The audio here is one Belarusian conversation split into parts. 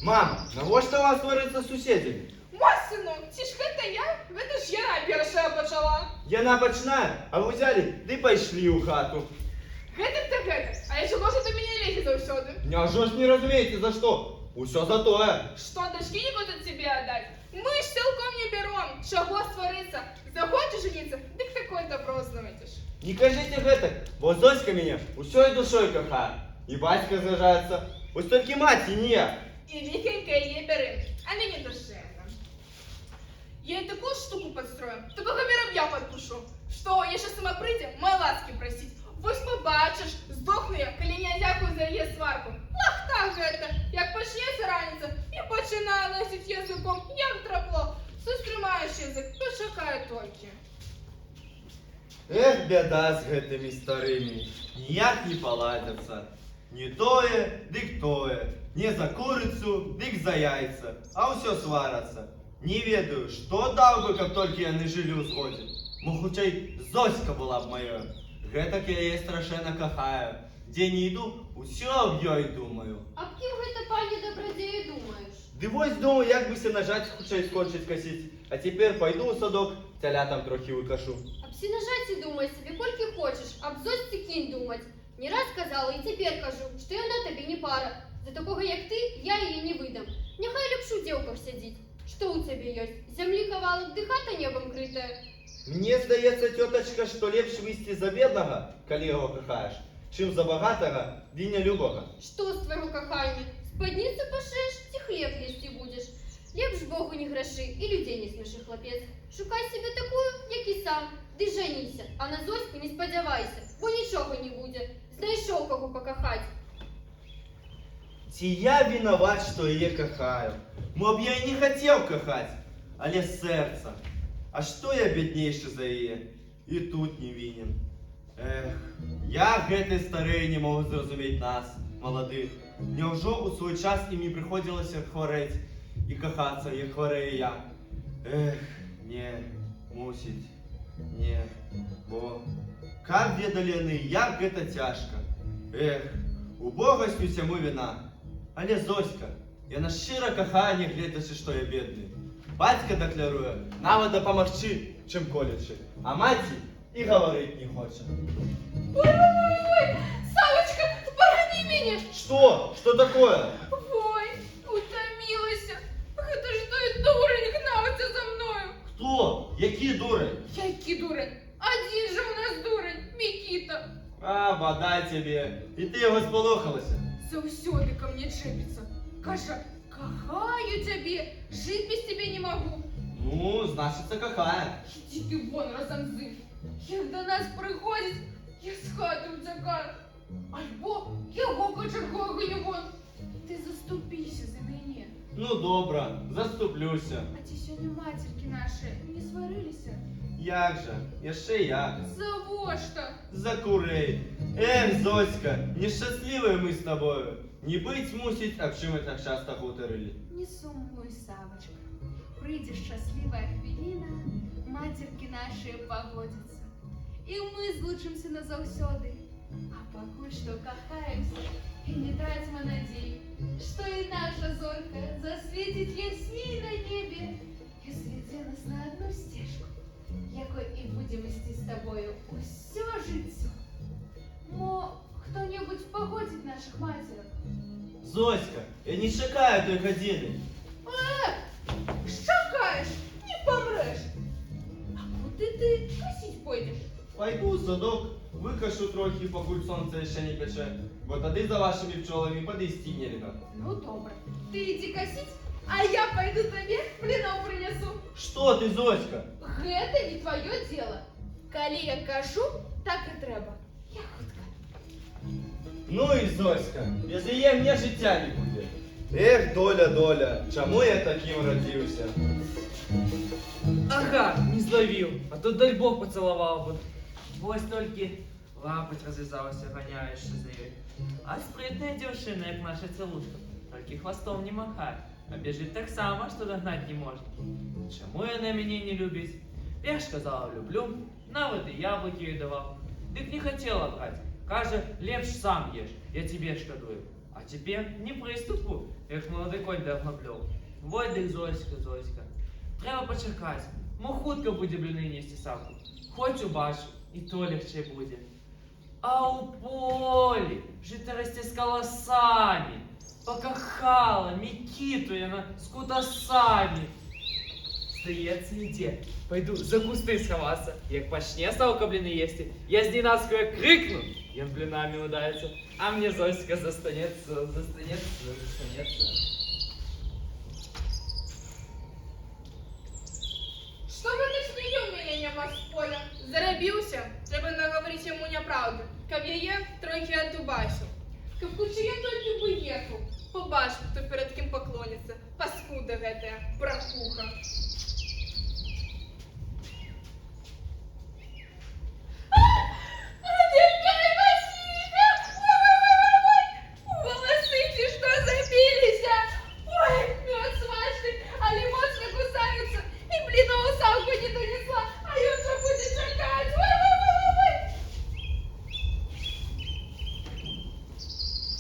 Мама, навошта у вас свариться з сусідами? Мой сынок, ці ж гэта я? Гэта ж яна першая пачала. Яна починає, а ви взяли, ды пайшли у хату. Гэтак то гэтак, а яшчэ можа да мяне лезе заўсёды. Няжо ж не разумеете, за что? Усё за тое. Што, дачкі не будуць тебе аддаць? Мы ж сілком не бяром. Чаго сварыцца? Захочеш женіцца? Дык такое добро знойдзеш. Не кажите гэтак, бо Зоська меня усёй душой кохає. И батька зражается, ось тільки маті не. І вікенька її бери, а нині душевно. Я ей такую штуку подстрою, такого воробья подпушу, что если сама прийде, мои ласки просить. Вось побачиш, здохну я, коли не дякую за її сварку. Лахта гэта, як почнеться раніця, і починає лесить язиком, як трапло. Сустримаєш язик, почекай тільки. Эх, беда с гэтыми старыми, ніяк не поладятся. Не тое, дык тое, не за курицу, дык за яйца, а ўсё сварацца. Не ведаю, што даў бы, каб толькі яны жылі ў згодзе. Мо хутчэй Зоська была б маёй. Гэтак я яе страшэнна кахаю. Дзе не іду, усё аб ёй думаю. Аб кім гэта, пане дабрадзею, думаеш? Ды вось думаю, як бы се нажаць хутчэй скончыць касіць. А цяпер пайду ў садок, цялятам трохі выкашу. Аб сенажаці думай сабе колькі хочаш, аб Зосці кінь думаць. Не раз казала і цяпер кажу, што яна табе не пара. За такога, як ты, я яе не выдам. Няхай лепш у дзеўках сядзіць. Што ў цябе ёсць? Зямлі кавалак ды хата небам крытая. Мне здаецца, тётачка, што лепш выйсці за беднага, калі яго кахаеш, чым за багатага ды нялюбага. Што з твайго кахання? Спадніцу пашэш ці хлеб есці будзеш? Лепш Богу не грашы і людзей не смяшы, хлапец. Шукай себе такую, як і сам, ды жаніся, а на Зоську не спадзявайся, бо нічога не будзе. Знайшоў каго пакахаць. Ці я вінават, што яе кахаю? Мо б я і не хацеў кахаць, але сэрца. А што я бяднейшы за яе? І тут не вінен. Эх, як гэтыя старыя не могуць зразумець нас, маладых. Няўжо ў свой час ім не прыходзілася хварэць і кахацца, як хварэю я? Эх, не, мусіць, не, бо каб ведалі яны, як гэта цяжка. Эх, убогасць усяму віна. Але Зоська, яна шчыра кахае, не гледзячы, што я бедны. Бацька дакляруе, нават дапамагчы, чым колячы, а маці і гаварыць не хоча. Ой, Савочка, погони мяне! Што? Што такое? Ой, утомилася. Гэта ж той дурень гнався за мною. Хто? Які дурень? Який дурень? Один же у нас дурень, Микита. А, бадай цябе. І ти його сполохалася. Заўсёды ко мне чэпіцца. Кажа, кахаю цябе, жыць без цябе не магу. Ну, значыцца кахае. Іди ты вон разам з ім. Як до нас прыходзіць, я з хаты ўцякаю. Альбо яго качаргою гоню вон. Ты заступіся за мяне. Ну, добра, заступлюся. А ці сёння мацеркі нашы не сварыліся? Як жа? Яшчэ як? Завошта? За курей. Эх, Зоська, нешчаслівыя мы з тобою. Не быць мусіць, аб чым мы так часта гутарылі. Не сумуй, Савочка. Прийде щаслива хвилина, матірки наші погодяться. І ми злучимося назавсёди. А поки що кохаємося і не тратимо надій, що і наша зорка засвітить ясній на небі і зведе нас на одну стежку, якою і будемо йти з тобою усё життя. Мо хто-небудь погодить наших матерок? Зоська, я не чекаю той години. Шакаєш, не помреш. А куди ти косить пойдеш? Пойду у садок, викашу трохи, покуль сонце ще не пече, бо тоді за вашими пчолами подійсти нельга. Ну добре, ти йди косить, а я пойду тобі блинов принесу. Що ти, Зоська? Гэта не твоє діло. Коли я кажу, так і треба. Я хутка. Ну і Зоська, без її мені життя не буде. Ех, доля, доля, чому я таким родився? Ага, не зловил, а то дай Бог поцеловал бы. Ось тільки лапоть розв'язалася, гоняєшся за нею. А спритна дівчина, як наша целушка, тільки хвостом не махає, а біжить так само, що догнать не може. Чому вона мене не любить? Я ж казала, люблю, навіть і яблуки їй давав. Дик не хотіла брати. Каже, лепш сам їж, я тебе шкодую. А теперь не приступу, як молодий конь давно пльов. Войдик, Зоська, Зоська. Треба почекати. Мо хутко буде блини нести савку. Хоч у башу, і то легче буде. А у полі жито росте з колосами. Покахала Микиту яна з кутасами. Здається, іде. Пойду за кусти сховатися. Як почне Савка блини їсти, я з Дінацькою крикну, і він блинами удається. А мне Зоська застанется. Что вы так смею меня, няма з поля? Заробився? Треба наговорить йому неправду. Каб яє, трохи отдубасив. Каб кучеє тільки виїхав. Побачив, хто перед ким поклониться. Паскуда гэтая, бракуха. Дорогая Василька! Ой! Волосы ці что забились? Ой, мед смачный, а лимончика кусаются. И блинову Савку не донесла, а Юджа будет чекать. Ой!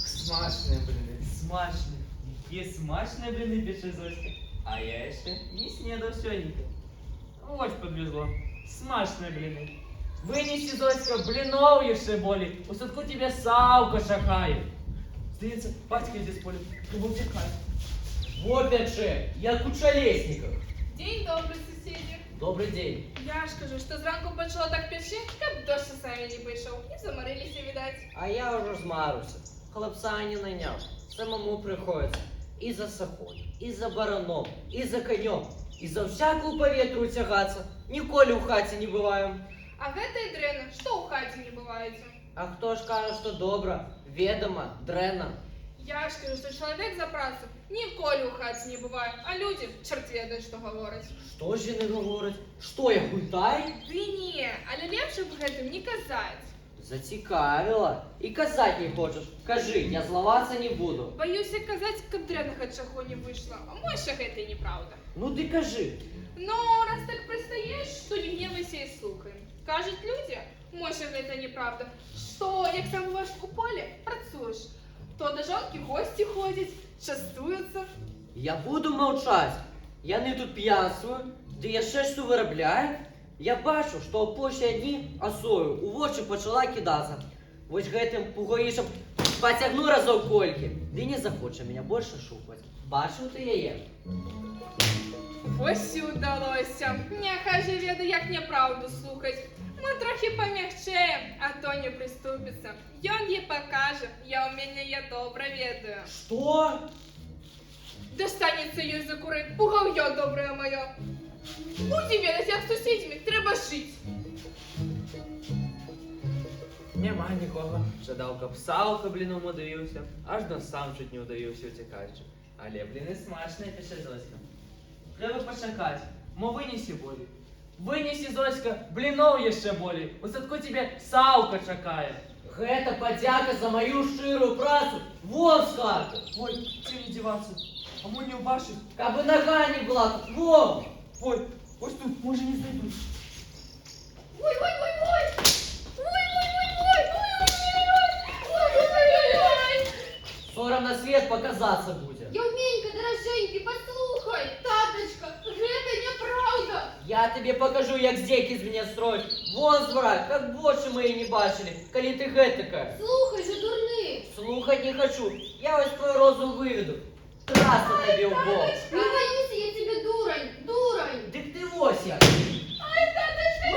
Смачные блины, смачные. Є смачные блины, пише Зоська. А я ще не снедал сьогодні. Вот подвезло. Смачные блины. Вынеси, Зоська, блинов еще более. У садку тебе Савка шахає. Здається, батько йде з поля. Треба втікати. Опять же, я Кучалесников. День добрый, соседи. Добрый день. Я ж кажу, що зранку почало так печи, каб дощ самі не прийшов. І заморилися, видать. А я уже змарився. Хлопца не наняв. Самому приходится. И за сахой, и за бараном, и за конем, и за всякую по ветру тягаться. Ніколи у хаті не бываем. А гэта і дрена, що у хаті не бувається? А хто ж каже, що добре, ведомо, дрена. Я ж кажу, що чоловік за працю ніколи у хаті не буває, а люди чорт ведає, що говорять. Що ж не говорить? Що я хуйтай? Ды не, але лепше б гэтым не казаць. Зацікавила. І казать не хочеш. Кажи, я зловаться не буду. Боюся казаць, каб дрэннага чаго не выйшла, а можа гэта і неправда. Ну ты кажи. Ну, раз так пристаєш, то не гневайся і слухай. Кажуть люди, може гэта неправда, що як сам буваєш у полі, працюєш, то до жонки гості ходять, частуються. Я буду мовчать. Яны тут п'янствую, ды яшчэ што вырабляюць. Я бачу, што ў апошнія дні асою у вочы пачала кідацца. Вось гэтым пугаішам пацягну разоў колькі. Ды не захоча мяне больше шукаць. Бачыў ты яе? Ось і удалося. Няхай же веду, як неправду слухать. Ну, трохи помягчеем, а то не приступится. Ён їй покаже, я у мене є добре ведаю. Што? Достанется їй за кури, пугав'я добре моє. Будь ведать, як з сусідями, треба жить. Нема нікого. Жадав, каб Савка бліном удавився, аж до сам чуть не удавився утікаючи. Але бліни смачні, пише Зоська. Треба почекати, мо винесі болі. Винесі, Зоська, блінов ще болі. У садку тебе Савка чекає. Гэта падзяка за маю шчырую працу. Вон з хаты. Ой, ці не діватися. А мо не убачить. Кабы нога не была тут. Вон. Ой, ось тут, може не знайдуть. Ой-ой-ой-ой! Ой-ой-ой-ой! Скоро на свет показаться будет. Євменька, дороженький, послухай. Таточка, гэта неправда. Я тебе покажу, як здеки з меня строить. Вон збрать, как больше мы и не бачили, коли ты гэтакая. Слухай же, дурний. Слухать не хочу. Я ось твой розум выведу. Трасса тебе в бок. Не боюся, я тебе дурань, дурань. Дык ты вось я. Ай, таточка!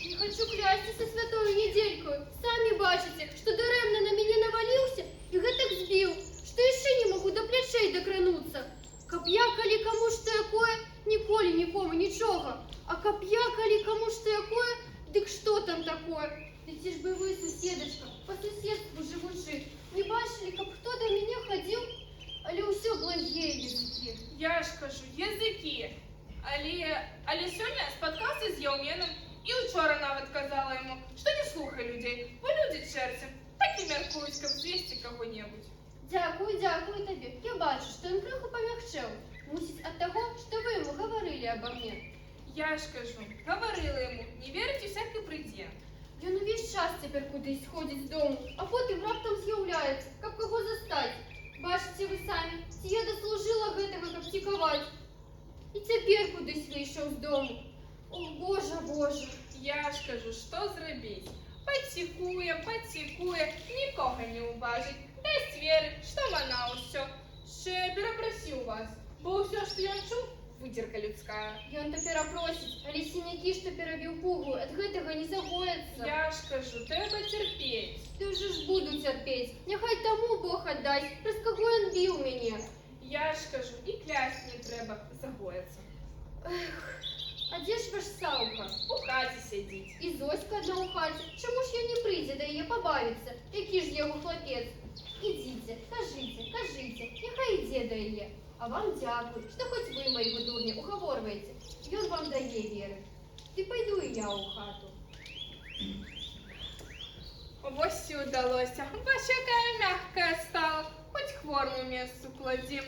Не хочу клясться со святою недількою. Самі бачите, що даремно на мене навалився і гэтак збив, що ще не можу до плечей докрануться. Каб я, коли кому ж такое, ніколи нікому нічого. А каб я, коли кому ж такое, дык що там такое? Ці ж би ви, сусідочка, по сусідству живучи, не бачили, каб хто до мене ходив, але усё благие языки. Я ж кажу, язики. Але сьогодні споткався з Євменом і вчора навіть казала йому, що не слухай людей, бо люди черці, так і міркують, каб звісти кого-небудь. Дякую, дякую тобі. Я бачу, що він криху помягчев. Мусить от того, що ви йому говорили обо мне. Я ж кажу, говорила йому, не вірить у всякий придє. Ён увесь час цяпер кудись ходзіць з дому, а потым раптам з'яўляецца, каб каго застаць. Бачыце вы самі, ці я даслужыла гэтага, каб цікаваць. І цяпер кудись выйшаў з дому. О, Божа, Божа. Я ж кажу, што зрабіць? Пацікуе, нікога не ўбажыць. Дасць веры, што мана ўсё. Ще перапрасіў вас, бо ўсё, што ён чуў, выдзерка людская. Ён то перапросіць, але сінякі, што перабіў пугу, ад гэтага не загояцца. Я ж кажу, трэба цярпець. Ты ўжо ж буду цярпець. Няхай таму Бог аддасць, праз каго ён біў мяне. Я ж кажу, і клясць не трэба, загояцца. А дзе ж ваш Саўка? У хаце сядзіць. І Зоська адна ў хаце. Чаму ж ён не прыйдзе да яе пабавіцца? Які ж яго хлапец? Ідзіце, кажыце, няхай ідзе да яе. А вам дзякуй, што хоць вы, майго дурня, угаворваеце. Ён вам дае веры. Ды пайду і я ў хату. Вось і ўдалося. Бач, якая мягкая стала. Хоць хворму месцу кладзім.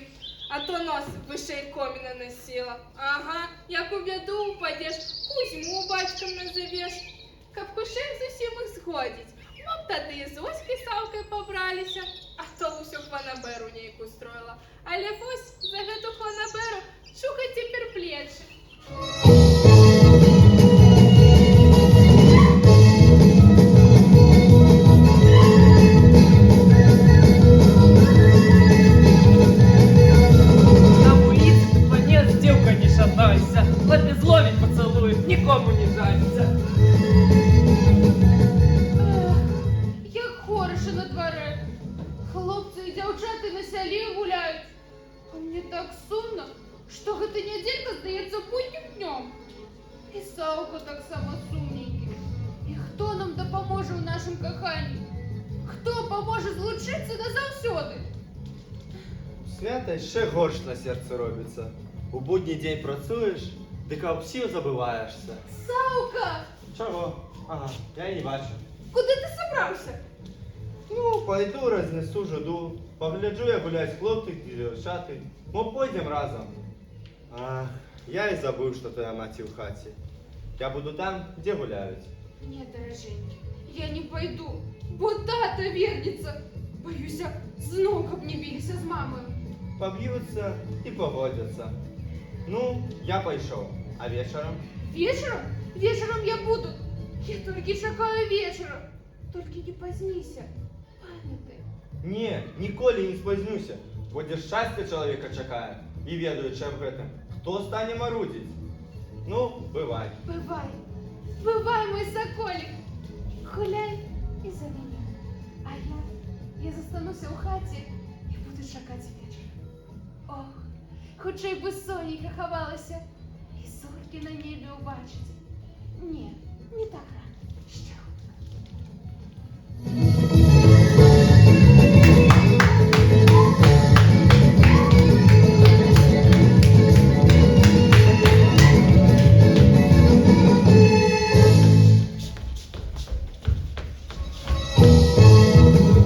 А то нос вышэй коміна носіла. Ага, як у бяду упадеш, Кузьму бацькам назавеш. Каб хутчэй зусім іх згодзіць. Мо б тады і Зоськай Саўкай пабраліся. А то ўсё хванабэру нейку строіла. Але вось за гэту хванабэру шукаць цяпер плечы. На улице тут манец, девка не шатайся. Хоть не зловить поцелует, никому не жалься. Як хороша на дворе. Хлопцы і дзяўчаты на сяле гуляюць. А мне так сумна, што гэта нядзелька здаецца буднім днём. І Саўка таксама сумненькі. І хто нам дапаможа ў нашым каханні? Хто паможа злучыцца назаўсёды? Свята ще горш на серце робиться. У будній день працюєш, дика об всіх забиваєшся. Саўка! Чого? Ага, я і не бачу. Куди ти собрався? Ну, пойду рознесу жуду, погляджу, як гулять хлопці і дівчати. Мо пойдем разом. Ах, я і забув, що твоя мать в хаті. Я буду там, де гуляють. Нет, дороженьки, я не пойду, бо тата вернется. Боюся, знову каб не билися з мамою. Поб'ються і погодяться. Ну, я пойшов. А вечором? Вечером? Вечером я буду. Я только чекаю вечера. Только не позднися. Пам'ятай. Ні, ніколи не спознюся. Бо де щастя чоловіка чекає. І ведаючи в гэтым, хто стане марудить? Ну, бывай. Бывай. Бывай, мой соколик. Гуляй і за мене. А я застануся у хаті і буду чекати вечора. Ох, хутчэй би сонейка ховалася і зорки на небі убачить. Ні, не так рано. Ще хутка.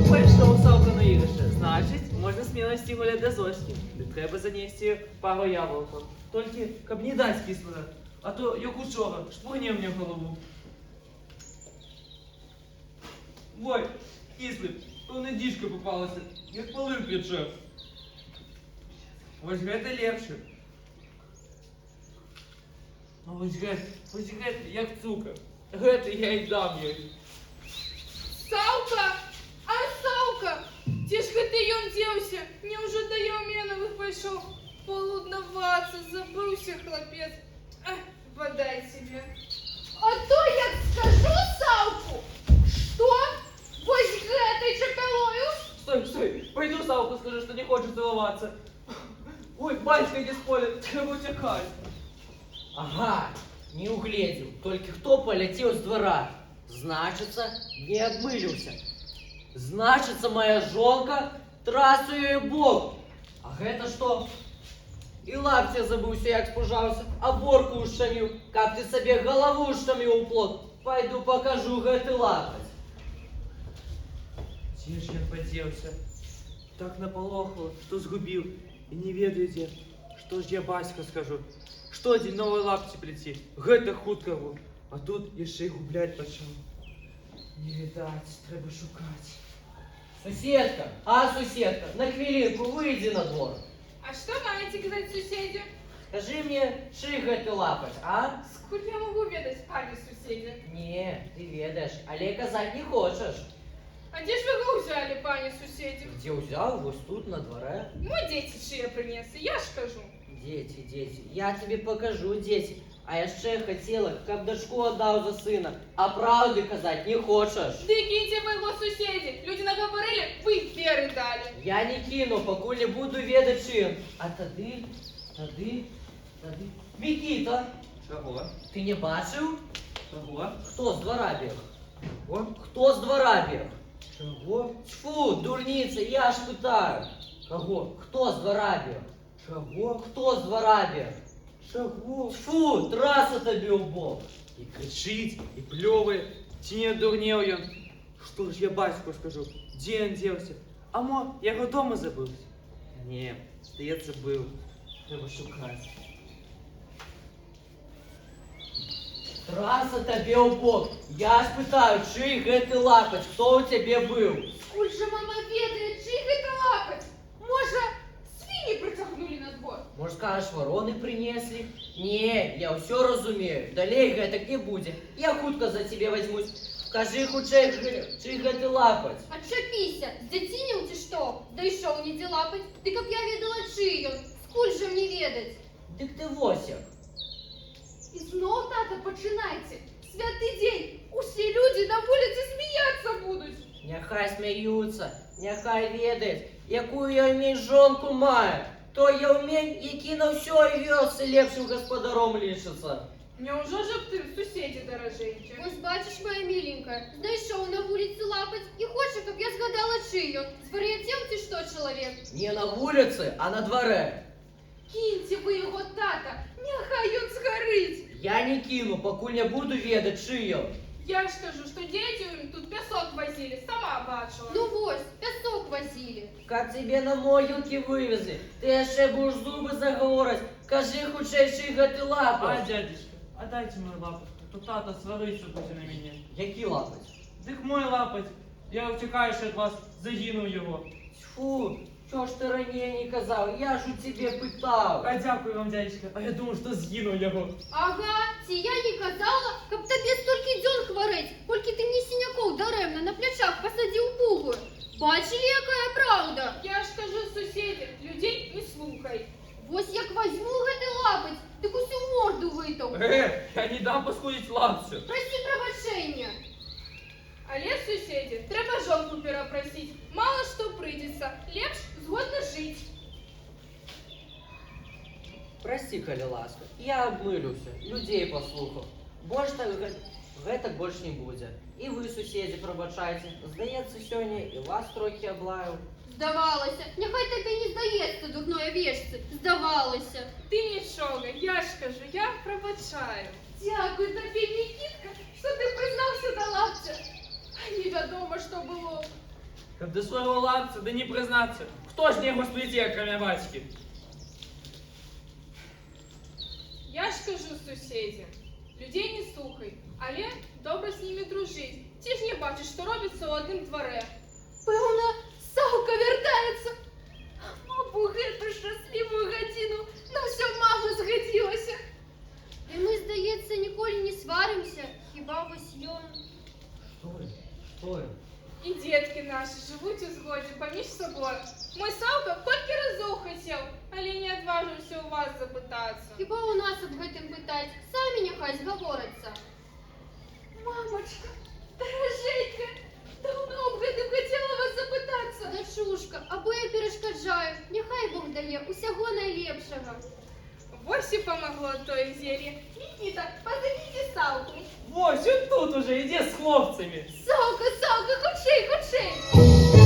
Пойшов Савка на ігрище, значить, можна смілості гуляти до Зоськи. Не треба занести пару яблуків. Тільки, каб не дать кислого, а то, як учора, шпурне мені в голову. Ой, кислий, то не діжка попалася, як полин пече. Ось гэта лепше. А ось гэта, як цукор. Гэта я й дам їй. Саўка! А Саўка! Дзе ж гэта ён дзеўся? Няўжо да Яўменавых пайшоў? Полуднавацца, забыўся хлапец. Ах, бадай себе. А то як скажу Саўку, што вось гэтай чапялою Стой, пойду Савку скажу, что не хочет целоваться. Ой, батька иди с поля, треба утекать. Ага, не угледзеў, толькі хто паляцеў з двара. Значыцца, не адмыліўся. Значыцца, моя жонка трасу ёй бок. А гэта што? І лапця забыўся, як спужаўся, а борку ушчаміў, каб ты сабе галаву ушчаміў у плот. Пайду пакажу гэты лапаць. Дзе ж ён падзеўся? Так напалохала, што згубіў. І не ведаеце, што ж я бацька скажу. Штодзень новыя лапці плеці, гэта хуткаву. А тут яшчэ і губляць пачаў. Не видать, треба шукать. Суседка, суседка, на хвилинку выйди на двор. А что маете сказать соседи? Скажи мне, чий гэта лапать, а? Скуль я могу ведать, пане соседи? Не, ты ведаешь, але казать не хочешь. А где ж вы его взяли, пане соседи? Где взял? Вот тут, на дворе. Мой дети шире принесли, я ж кажу. Дети, дети, я тебе покажу, дети. А яшчэ хотела, каб дочку отдал за сына. А правды казать не хочешь. Да киньте вы его соседи. Люди наговорили, вы веры дали. Я не кину, покуль не буду ведать чым. А тады. Микита, Чого? ты не бачыў? Чого? Хто з двора бег? Чого? Хто з двора бег? Чого? Тьфу, дурница, я ж питаю. Кого? Хто з двора бег? Чого? Хто з двора бег? Чого? Тьфу, траса тобі в бок. И кричить, и плевает. Чи не одурнел ён? Что ж я батьку скажу? Где он делся? А мо, я его дома забыл. Не, здається, был. Треба шукать. Траса тобі в бок. Я ж питаю, чий гэты лапаць, хто у тебе быў? Скуль же мама ведает, чий гэта лапать? Може, свиньи притягнули на двор? Може, скажеш, вороны принесли? Не, я все разумею. Далей гэтак не будзе. Я хутка за тебе возьмусь. Скажи хутчэй, чый гэты лапаць. Отчапися, здзяцініў ці што? Дайшоў недзе лапаць, ды каб я ведала чый ён. Скуль же мне ведаць? Дык ты вось як. І знов, тата, починайте. Святий день, усі люди на вулиці сміятися будуть. Няхай смяюцца, няхай ведаюць, якую я ўмень жонку маю. Той я ўмень, які на ўсёй вёсцы лепшым гаспадаром лічыцца. Неужо ж б ты соседи дороженьки? Вось бачыш, моя миленькая, знайшоў на вуліцы лапаць і хоча, каб я згадала чый ён. Звар'яцеў ці што, чалавек? Не на вуліцы, а на дварэ. Киньте ви його, тата, нехай він згорить. Я не кіну, пакуль не буду ведаць, чый ён. Я ж скажу, что дети тут песок возили, сама бачила. Ну вось, пясок возілі. Как тебе на могілкі вывезли? Ты яшчэ будеш зубы заговораць. Кажы хутчэй, чый гэты А, лапаць. дядюшка, отдайте мою лапоть, а то тата свариться буде на меня. Які лапаць? Дык мой лапоть, я утекаешь от вас, загинул его. Тьфу, чого ж ти ранее не казав? Я ж у тебе питав. А дякую вам, дядюшка, а я думал, что сгинул его. Ага, ці я не казала, каб табе столькі дзён хварэць, колькі ты мне сінякоў дарэмна на плячах пасадзіў пугу. Бачылі, якая праўда? Я ж скажу, соседи, людей не слухай. Вось як возьму гэты лапаць, дык усю морду вытаў. Я не дам паскудить лапцю. Прасі прабачэння. Але соседи, треба жонку перапросить. Мало что прыйдется, лепш згодна жить. Прости, калі ласка, я обмылюся, людей послухав. Больш так гэтак больш не будзе. І вы, суседзі, прабачайце. Здаецца, сёння і вас трохі аблаяў. Здавалася, няхай табе не здаецца, дурной авечцы. Здавалася. Ты нічога, я ж кажу, я пробачаю. Дякую тобі, Нікітка, що ти признався до лапця. А невідомо, що було. Как до своего лапца, да не признаться. Кто ж не его сплетел, кроме батьки? Я ж кажу, соседи, людей не слухай, але добре з ними дружить. Ті ж не бачать, що робиться у одним дворе. Певно, Савка вертається. Мабу, гэту щасливу гадзіну на все маму згаділася. І ми, здається, ніколи не сваримся. Хіба вось ён? Что я? І дітки наші живуть у згоді поміж собою. Мой Савка колькі разів хотів, але не відважився у вас запитатися. Хіба у нас об гэтым пытаць? Самі няхай згавораться. Мамочка, дороженька, давно об гэтым хотіла вас запитатися. Дачушка, або я перашкаджаю. Няхай Бог дае усяго найлепшага. Вось і помогло той зелье. Нікіта, позовите Савку. Вось, он тут уже, иди с хлопцами. Савка, Савка, хутчей, хутчей.